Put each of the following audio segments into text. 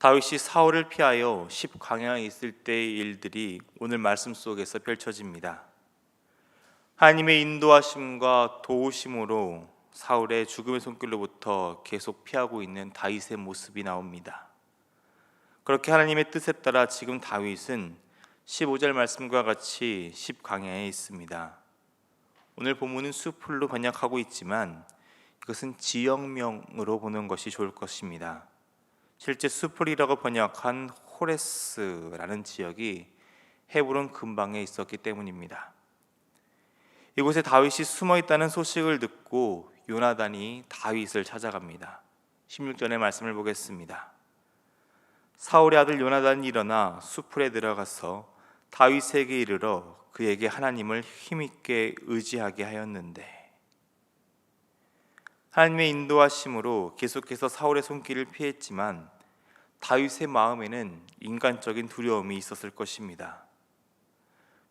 다윗이 사울을 피하여 십광야에 있을 때의 일들이 오늘 말씀 속에서 펼쳐집니다. 하나님의 인도하심과 도우심으로 사울의 죽음의 손길로부터 계속 피하고 있는 다윗의 모습이 나옵니다. 그렇게 하나님의 뜻에 따라 지금 다윗은 15절 말씀과 같이 십광야에 있습니다. 오늘 본문은 수풀로 번역하고 있지만 이것은 지역명으로 보는 것이 좋을 것입니다. 실제 수풀이라고 번역한 호레스라는 지역이 헤브론 근방에 있었기 때문입니다. 이곳에 다윗이 숨어 있다는 소식을 듣고 요나단이 다윗을 찾아갑니다. 16절의 말씀을 보겠습니다. 사울의 아들 요나단이 일어나 수풀에 들어가서 다윗에게 이르러 그에게 하나님을 힘있게 의지하게 하였는데, 하나님의 인도하심으로 계속해서 사울의 손길을 피했지만 다윗의 마음에는 인간적인 두려움이 있었을 것입니다.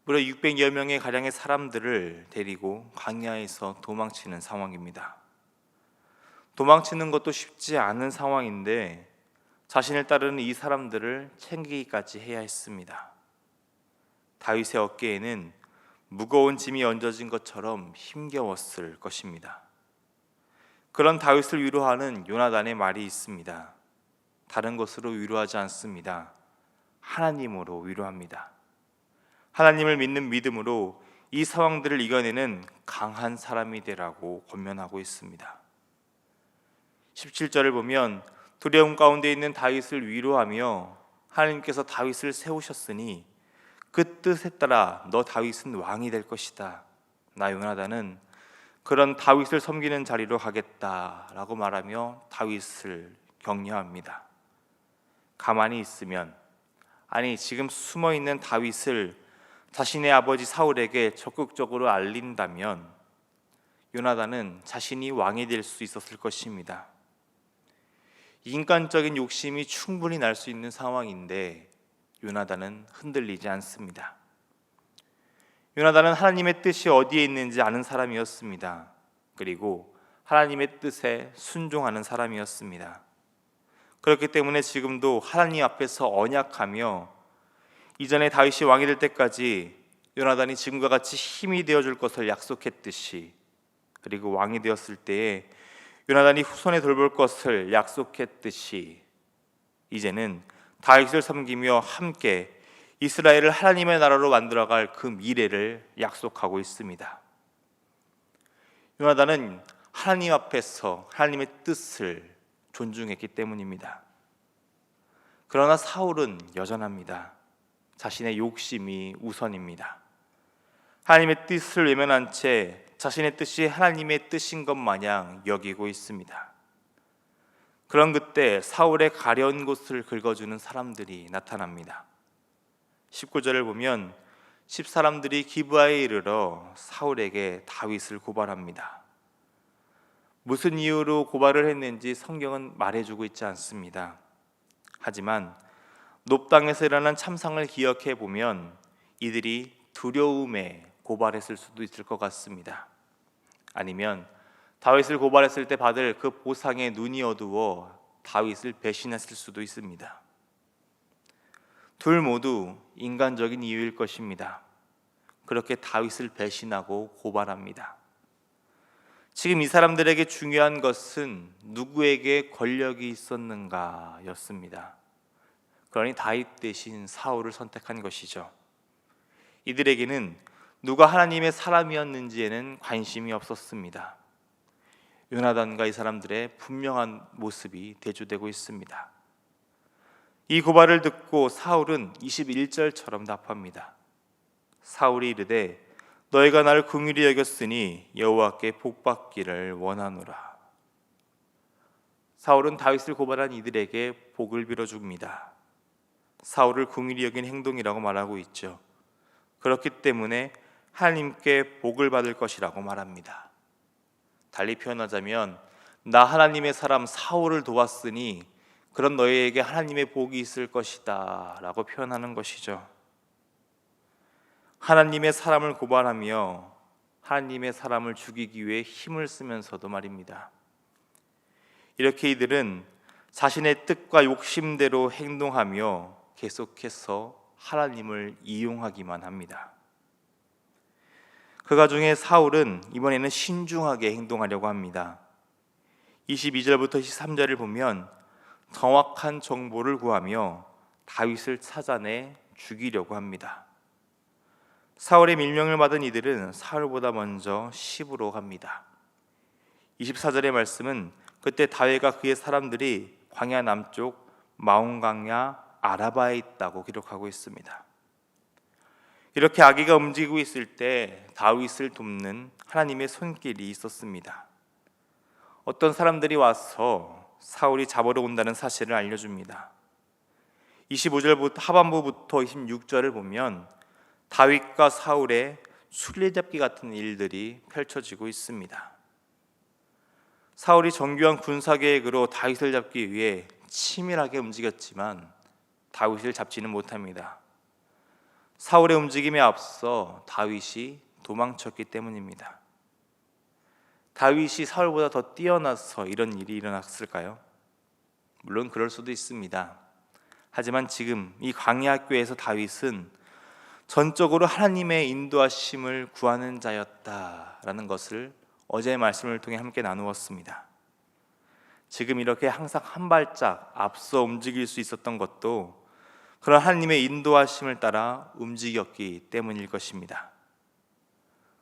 무려 600여 명의 가량의 사람들을 데리고 광야에서 도망치는 상황입니다. 도망치는 것도 쉽지 않은 상황인데 자신을 따르는 이 사람들을 챙기기까지 해야 했습니다. 다윗의 어깨에는 무거운 짐이 얹어진 것처럼 힘겨웠을 것입니다. 그런 다윗을 위로하는 요나단의 말이 있습니다. 다른 것으로 위로하지 않습니다. 하나님으로 위로합니다. 하나님을 믿는 믿음으로 이 상황들을 이겨내는 강한 사람이 되라고 권면하고 있습니다. 17절을 보면 두려움 가운데 있는 다윗을 위로하며 하나님께서 다윗을 세우셨으니 그 뜻에 따라 너 다윗은 왕이 될 것이다. 나 요나단은 그런 다윗을 섬기는 자리로 가겠다라고 말하며 다윗을 격려합니다. 가만히 있으면, 아니 지금 숨어있는 다윗을 자신의 아버지 사울에게 적극적으로 알린다면 요나단은 자신이 왕이 될 수 있었을 것입니다. 인간적인 욕심이 충분히 날 수 있는 상황인데 요나단은 흔들리지 않습니다. 요나단은 하나님의 뜻이 어디에 있는지 아는 사람이었습니다. 그리고 하나님의 뜻에 순종하는 사람이었습니다. 그렇기 때문에 지금도 하나님 앞에서 언약하며 이전에 다윗이 왕이 될 때까지 요나단이 지금과 같이 힘이 되어줄 것을 약속했듯이, 그리고 왕이 되었을 때에 요나단이 후손에 돌볼 것을 약속했듯이 이제는 다윗을 섬기며 함께 이스라엘을 하나님의 나라로 만들어갈 그 미래를 약속하고 있습니다. 요나단은 하나님 앞에서 하나님의 뜻을 존중했기 때문입니다. 그러나 사울은 여전합니다. 자신의 욕심이 우선입니다. 하나님의 뜻을 외면한 채 자신의 뜻이 하나님의 뜻인 것 마냥 여기고 있습니다. 그런 그때 사울의 가려운 곳을 긁어주는 사람들이 나타납니다. 19절을 보면 10사람들이 기브아에 이르러 사울에게 다윗을 고발합니다. 무슨 이유로 고발을 했는지 성경은 말해주고 있지 않습니다. 하지만 놉 땅에서 일어난 참상을 기억해 보면 이들이 두려움에 고발했을 수도 있을 것 같습니다. 아니면 다윗을 고발했을 때 받을 그 보상에 눈이 어두워 다윗을 배신했을 수도 있습니다. 둘 모두 인간적인 이유일 것입니다. 그렇게 다윗을 배신하고 고발합니다. 지금 이 사람들에게 중요한 것은 누구에게 권력이 있었는가 였습니다. 그러니 다윗 대신 사울을 선택한 것이죠. 이들에게는 누가 하나님의 사람이었는지에는 관심이 없었습니다. 요나단과 이 사람들의 분명한 모습이 대조되고 있습니다. 이 고발을 듣고 사울은 21절처럼 답합니다. 사울이 이르되 너희가 나를 긍휼히 여겼으니 여호와께 복받기를 원하노라. 사울은 다윗을 고발한 이들에게 복을 빌어줍니다. 사울을 긍휼히 여긴 행동이라고 말하고 있죠. 그렇기 때문에 하나님께 복을 받을 것이라고 말합니다. 달리 표현하자면 나 하나님의 사람 사울을 도왔으니 그런 너희에게 하나님의 복이 있을 것이다 라고 표현하는 것이죠. 하나님의 사람을 고발하며 하나님의 사람을 죽이기 위해 힘을 쓰면서도 말입니다. 이렇게 이들은 자신의 뜻과 욕심대로 행동하며 계속해서 하나님을 이용하기만 합니다. 그가 중에 사울은 이번에는 신중하게 행동하려고 합니다. 22절부터 23절을 보면 정확한 정보를 구하며 다윗을 찾아내 죽이려고 합니다. 사울의 밀명을 받은 이들은 사울보다 먼저 시브로 갑니다. 24절의 말씀은 그때 다윗과 그의 사람들이 광야 남쪽 마온강야 아라바에 있다고 기록하고 있습니다. 이렇게 아기가 움직이고 있을 때 다윗을 돕는 하나님의 손길이 있었습니다. 어떤 사람들이 와서 사울이 잡으러 온다는 사실을 알려줍니다. 25절부터 하반부부터 26절을 보면 다윗과 사울의 술래잡기 같은 일들이 펼쳐지고 있습니다. 사울이 정교한 군사계획으로 다윗을 잡기 위해 치밀하게 움직였지만 다윗을 잡지는 못합니다. 사울의 움직임에 앞서 다윗이 도망쳤기 때문입니다. 다윗이 사울보다 더 뛰어나서 이런 일이 일어났을까요? 물론 그럴 수도 있습니다. 하지만 지금 이 광야학교에서 다윗은 전적으로 하나님의 인도하심을 구하는 자였다라는 것을 어제의 말씀을 통해 함께 나누었습니다. 지금 이렇게 항상 한 발짝 앞서 움직일 수 있었던 것도 그런 하나님의 인도하심을 따라 움직였기 때문일 것입니다.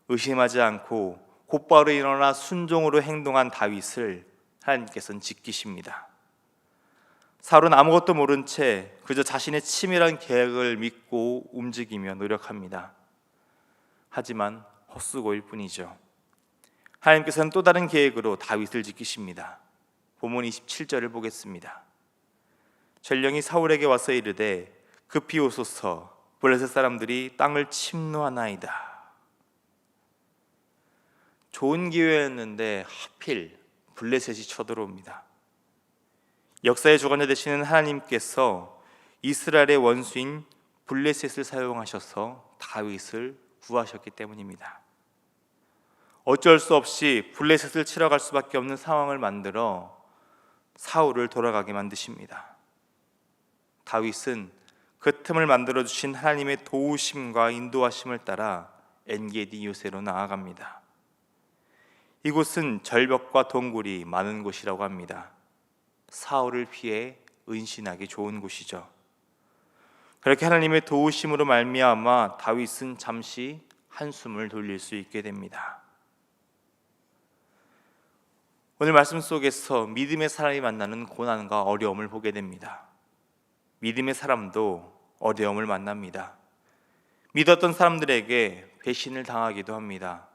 의심하지 않고 곧바로 일어나 순종으로 행동한 다윗을 하나님께서는 지키십니다. 사울은 아무것도 모른 채 그저 자신의 치밀한 계획을 믿고 움직이며 노력합니다. 하지만 헛수고일 뿐이죠. 하나님께서는 또 다른 계획으로 다윗을 지키십니다. 본문 27절을 보겠습니다. 전령이 사울에게 와서 이르되 급히 오소서 블레셋 사람들이 땅을 침노하나이다. 좋은 기회였는데 하필 블레셋이 쳐들어옵니다. 역사의 주관자 되시는 하나님께서 이스라엘의 원수인 블레셋을 사용하셔서 다윗을 구하셨기 때문입니다. 어쩔 수 없이 블레셋을 치러 갈 수밖에 없는 상황을 만들어 사울을 돌아가게 만드십니다. 다윗은 그 틈을 만들어 주신 하나님의 도우심과 인도하심을 따라 엔게디 요새로 나아갑니다. 이곳은 절벽과 동굴이 많은 곳이라고 합니다. 사울을 피해 은신하기 좋은 곳이죠. 그렇게 하나님의 도우심으로 말미암아 다윗은 잠시 한숨을 돌릴 수 있게 됩니다. 오늘 말씀 속에서 믿음의 사람이 만나는 고난과 어려움을 보게 됩니다. 믿음의 사람도 어려움을 만납니다. 믿었던 사람들에게 배신을 당하기도 합니다.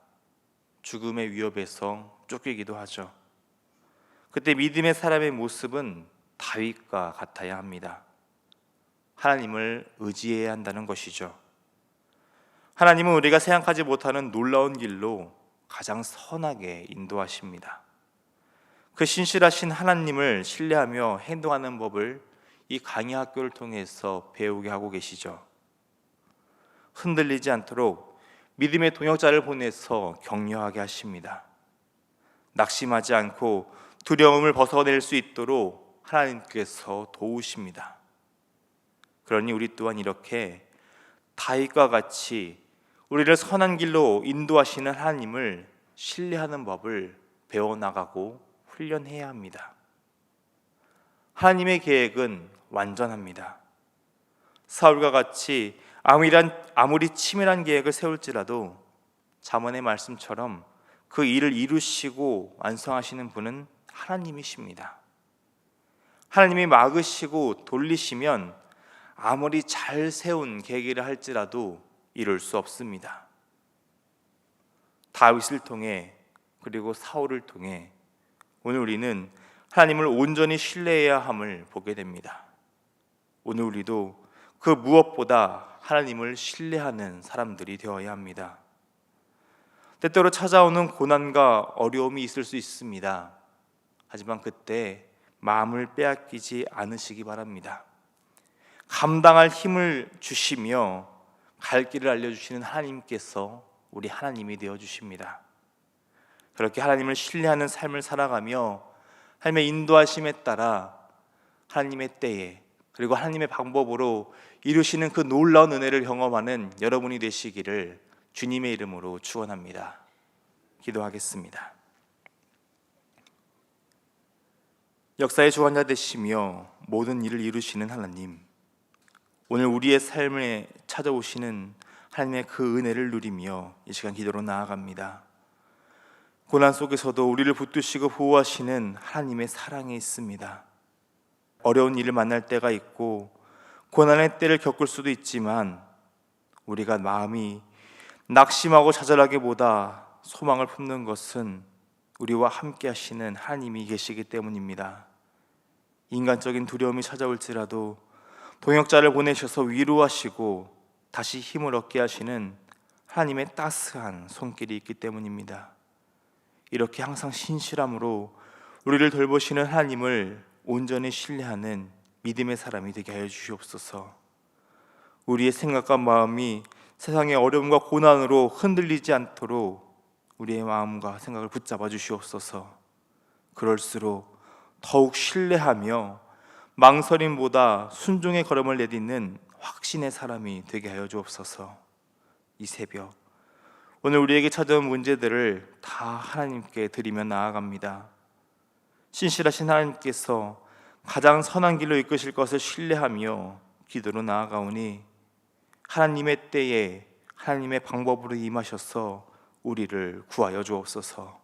죽음의 위협에서 쫓기기도 하죠. 그때 믿음의 사람의 모습은 다윗과 같아야 합니다. 하나님을 의지해야 한다는 것이죠. 하나님은 우리가 생각하지 못하는 놀라운 길로 가장 선하게 인도하십니다. 그 신실하신 하나님을 신뢰하며 행동하는 법을 이 강의 학교를 통해서 배우게 하고 계시죠. 흔들리지 않도록 믿음의 동역자를 보내서 격려하게 하십니다. 낙심하지 않고 두려움을 벗어낼 수 있도록 하나님께서 도우십니다. 그러니 우리 또한 이렇게 다윗과 같이 우리를 선한 길로 인도하시는 하나님을 신뢰하는 법을 배워나가고 훈련해야 합니다. 하나님의 계획은 완전합니다. 사울과 같이 아무리 치밀한 계획을 세울지라도 잠언의 말씀처럼 그 일을 이루시고 완성하시는 분은 하나님이십니다. 하나님이 막으시고 돌리시면 아무리 잘 세운 계획이라 할지라도 이룰 수 없습니다. 다윗을 통해 그리고 사울을 통해 오늘 우리는 하나님을 온전히 신뢰해야 함을 보게 됩니다. 오늘 우리도 그 무엇보다 하나님을 신뢰하는 사람들이 되어야 합니다. 때때로 찾아오는 고난과 어려움이 있을 수 있습니다. 하지만 그때 마음을 빼앗기지 않으시기 바랍니다. 감당할 힘을 주시며 갈 길을 알려주시는 하나님께서 우리 하나님이 되어주십니다. 그렇게 하나님을 신뢰하는 삶을 살아가며 하나님의 인도하심에 따라 하나님의 때에 그리고 하나님의 방법으로 이루시는 그 놀라운 은혜를 경험하는 여러분이 되시기를 주님의 이름으로 축원합니다. 기도하겠습니다. 역사의 주관자 되시며 모든 일을 이루시는 하나님, 오늘 우리의 삶에 찾아오시는 하나님의 그 은혜를 누리며 이 시간 기도로 나아갑니다. 고난 속에서도 우리를 붙드시고 보호하시는 하나님의 사랑이 있습니다. 어려운 일을 만날 때가 있고 고난의 때를 겪을 수도 있지만 우리가 마음이 낙심하고 좌절하기보다 소망을 품는 것은 우리와 함께 하시는 하나님이 계시기 때문입니다. 인간적인 두려움이 찾아올지라도 동역자를 보내셔서 위로하시고 다시 힘을 얻게 하시는 하나님의 따스한 손길이 있기 때문입니다. 이렇게 항상 신실함으로 우리를 돌보시는 하나님을 온전히 신뢰하는 믿음의 사람이 되게 하여 주시옵소서. 우리의 생각과 마음이 세상의 어려움과 고난으로 흔들리지 않도록 우리의 마음과 생각을 붙잡아 주시옵소서. 그럴수록 더욱 신뢰하며 망설임보다 순종의 걸음을 내딛는 확신의 사람이 되게 하여 주옵소서. 이 새벽 오늘 우리에게 찾아온 문제들을 다 하나님께 드리며 나아갑니다. 신실하신 하나님께서 가장 선한 길로 이끄실 것을 신뢰하며 기도로 나아가오니 하나님의 때에 하나님의 방법으로 임하셔서 우리를 구하여 주옵소서.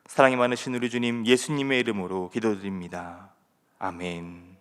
사랑이 많으신 우리 주님 예수님의 이름으로 기도드립니다. 아멘.